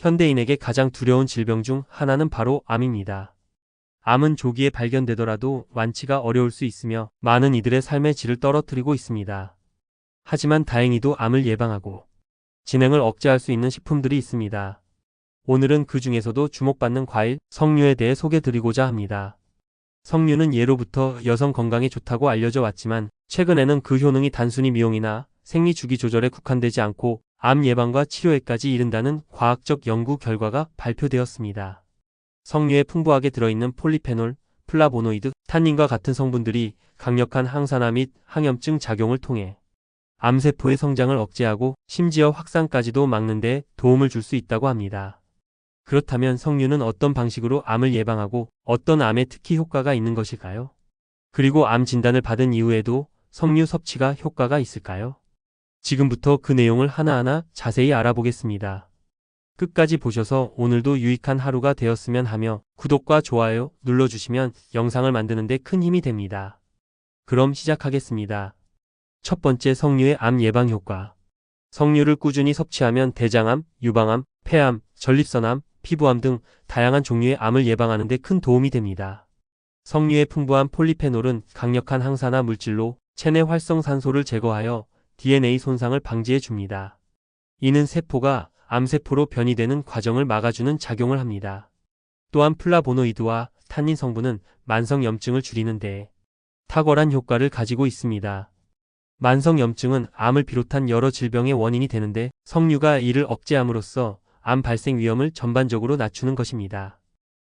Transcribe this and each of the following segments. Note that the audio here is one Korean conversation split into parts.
현대인에게 가장 두려운 질병 중 하나는 바로 암입니다. 암은 조기에 발견되더라도 완치가 어려울 수 있으며 많은 이들의 삶의 질을 떨어뜨리고 있습니다. 하지만 다행히도 암을 예방하고 진행을 억제할 수 있는 식품들이 있습니다. 오늘은 그 중에서도 주목받는 과일, 석류에 대해 소개드리고자 합니다. 석류는 예로부터 여성 건강에 좋다고 알려져 왔지만 최근에는 그 효능이 단순히 미용이나 생리 주기 조절에 국한되지 않고 암 예방과 치료에까지 이른다는 과학적 연구 결과가 발표되었습니다. 석류에 풍부하게 들어있는 폴리페놀, 플라보노이드, 탄닌과 같은 성분들이 강력한 항산화 및 항염증 작용을 통해 암세포의 성장을 억제하고 심지어 확산까지도 막는 데 도움을 줄 수 있다고 합니다. 그렇다면 석류는 어떤 방식으로 암을 예방하고 어떤 암에 특히 효과가 있는 것일까요? 그리고 암 진단을 받은 이후에도 석류 섭취가 효과가 있을까요? 지금부터 그 내용을 하나하나 자세히 알아보겠습니다. 끝까지 보셔서 오늘도 유익한 하루가 되었으면 하며 구독과 좋아요 눌러주시면 영상을 만드는 데 큰 힘이 됩니다. 그럼 시작하겠습니다. 첫 번째, 석류의 암 예방 효과. 석류를 꾸준히 섭취하면 대장암, 유방암, 폐암, 전립선암, 피부암 등 다양한 종류의 암을 예방하는 데 큰 도움이 됩니다. 석류의 풍부한 폴리페놀은 강력한 항산화 물질로 체내 활성산소를 제거하여 DNA 손상을 방지해 줍니다. 이는 세포가 암세포로 변이되는 과정을 막아주는 작용을 합니다. 또한 플라보노이드와 탄닌 성분은 만성염증을 줄이는 데 탁월한 효과를 가지고 있습니다. 만성염증은 암을 비롯한 여러 질병의 원인이 되는데 석류가 이를 억제함으로써 암 발생 위험을 전반적으로 낮추는 것입니다.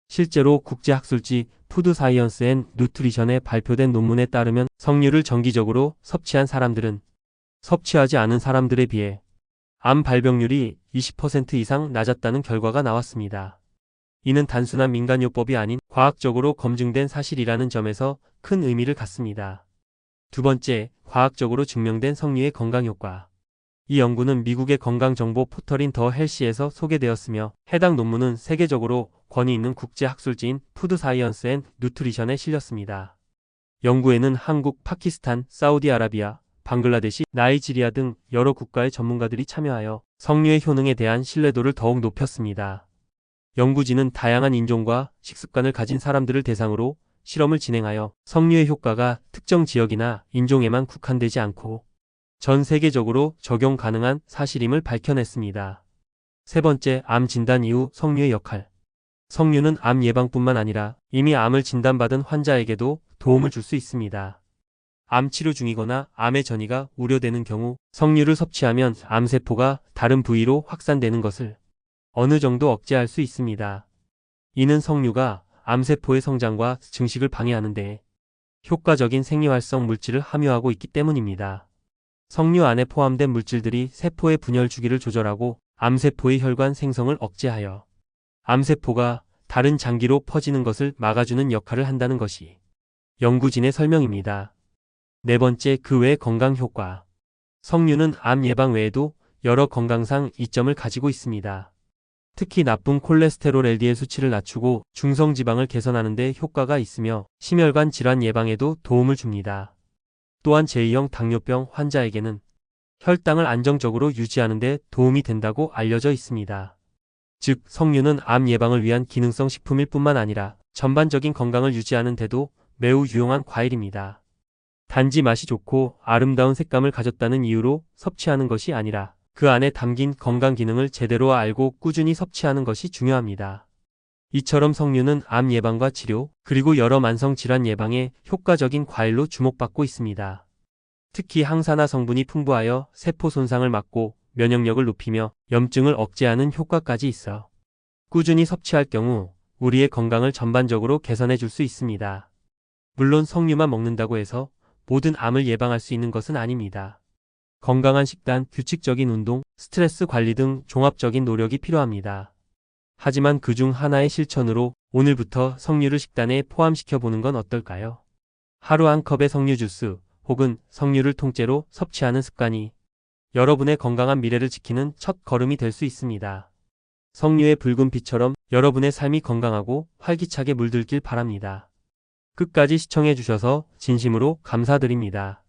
실제로 국제학술지 푸드 사이언스 앤 누트리션에 발표된 논문에 따르면 석류를 정기적으로 섭취한 사람들은 섭취하지 않은 사람들에 비해 암 발병률이 20% 이상 낮았다는 결과가 나왔습니다. 이는 단순한 민간요법이 아닌 과학적으로 검증된 사실이라는 점에서 큰 의미를 갖습니다. 두 번째, 과학적으로 증명된 석류의 건강효과. 이 연구는 미국의 건강정보 포털인 더 헬시에서 소개되었으며 해당 논문은 세계적으로 권위 있는 국제학술지인 푸드 사이언스 앤 누트리션에 실렸습니다. 연구에는 한국, 파키스탄, 사우디아라비아, 방글라데시, 나이지리아 등 여러 국가의 전문가들이 참여하여 석류의 효능에 대한 신뢰도를 더욱 높였습니다. 연구진은 다양한 인종과 식습관을 가진 사람들을 대상으로 실험을 진행하여 석류의 효과가 특정 지역이나 인종에만 국한되지 않고 전 세계적으로 적용 가능한 사실임을 밝혀냈습니다. 세 번째, 암 진단 이후 석류의 역할. 석류는 암 예방뿐만 아니라 이미 암을 진단받은 환자에게도 도움을 줄 수 있습니다. 암 치료 중이거나 암의 전이가 우려되는 경우 석류를 섭취하면 암세포가 다른 부위로 확산되는 것을 어느 정도 억제할 수 있습니다. 이는 석류가 암세포의 성장과 증식을 방해하는 데 효과적인 생리활성 물질을 함유하고 있기 때문입니다. 석류 안에 포함된 물질들이 세포의 분열 주기를 조절하고 암세포의 혈관 생성을 억제하여 암세포가 다른 장기로 퍼지는 것을 막아주는 역할을 한다는 것이 연구진의 설명입니다. 네 번째, 그 외의 건강 효과. 석류는 암 예방 외에도 여러 건강상 이점을 가지고 있습니다. 특히 나쁜 콜레스테롤 LDL 수치를 낮추고 중성지방을 개선하는 데 효과가 있으며 심혈관 질환 예방에도 도움을 줍니다. 또한 제2형 당뇨병 환자에게는 혈당을 안정적으로 유지하는 데 도움이 된다고 알려져 있습니다. 즉, 석류는 암 예방을 위한 기능성 식품일 뿐만 아니라 전반적인 건강을 유지하는 데도 매우 유용한 과일입니다. 단지 맛이 좋고 아름다운 색감을 가졌다는 이유로 섭취하는 것이 아니라 그 안에 담긴 건강 기능을 제대로 알고 꾸준히 섭취하는 것이 중요합니다. 이처럼 석류는 암 예방과 치료, 그리고 여러 만성 질환 예방에 효과적인 과일로 주목받고 있습니다. 특히 항산화 성분이 풍부하여 세포 손상을 막고 면역력을 높이며 염증을 억제하는 효과까지 있어 꾸준히 섭취할 경우 우리의 건강을 전반적으로 개선해 줄 수 있습니다. 물론 석류만 먹는다고 해서 모든 암을 예방할 수 있는 것은 아닙니다. 건강한 식단, 규칙적인 운동, 스트레스 관리 등 종합적인 노력이 필요합니다. 하지만 그중 하나의 실천으로 오늘부터 석류를 식단에 포함시켜 보는 건 어떨까요? 하루 한 컵의 석류 주스 혹은 석류를 통째로 섭취하는 습관이 여러분의 건강한 미래를 지키는 첫 걸음이 될 수 있습니다. 석류의 붉은 빛처럼 여러분의 삶이 건강하고 활기차게 물들길 바랍니다. 끝까지 시청해 주셔서 진심으로 감사드립니다.